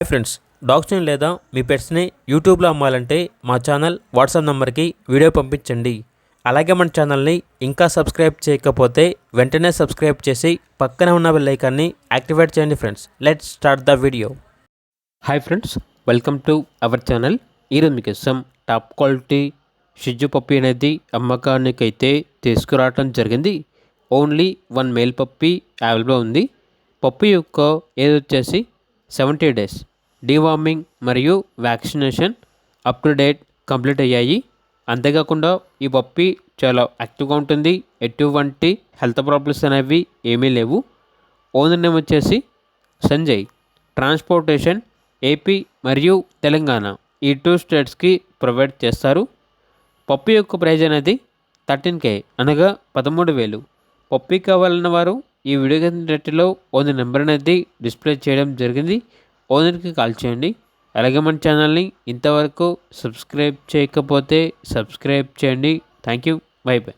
Hi friends, డాగ్స్ని లేదా మీ పెట్స్ని యూట్యూబ్లో అమ్మాలంటే మా ఛానల్ వాట్సాప్ నెంబర్కి వీడియో పంపించండి. అలాగే మన ఛానల్ని ఇంకా సబ్స్క్రైబ్ చేయకపోతే వెంటనే సబ్స్క్రైబ్ చేసి పక్కనే ఉన్న బెల్ ఐకాన్ని యాక్టివేట్ చేయండి. Friends, let's start the video. Hi friends, welcome to our channel. ఈరోజు మీకోసం టాప్ క్వాలిటీ షిజు పప్పీ అనేది అమ్మకానికి అయితే తీసుకురావడం జరిగింది. ఓన్లీ 1 మేల్ పప్పీ అవైలబుల్ ఉంది. పప్పీ యొక్క ఏజ్ వచ్చేసి 70 డేస్. డీవార్మింగ్ మరియు vaccination up to date complete అయ్యాయి. అంతేకాకుండా ఈ పప్పీ చాలా యాక్టివ్గా ఉంటుంది. ఎటువంటి హెల్త్ ప్రాబ్లమ్స్ అనేవి ఏమీ లేవు. ఓనర్ నేమ్ వచ్చేసి సంజయ్. ట్రాన్స్పోర్టేషన్ ఏపీ మరియు తెలంగాణ ఈ 2 స్టేట్స్కి ప్రొవైడ్ చేస్తారు. పప్పీ యొక్క ప్రైజ్ అనేది 13K అనగా 13,000. పప్పీ కావాలన్న వారు ఈ వీడియో కింద ఓనర్ నెంబర్ అనేది డిస్ప్లే చేయడం జరిగింది. ఓనర్కి కాల్ చేయండి. అలాగే మన ఛానల్ని ఇంతవరకు సబ్స్క్రైబ్ చేయకపోతే సబ్స్క్రైబ్ చేయండి. Thank you. By by.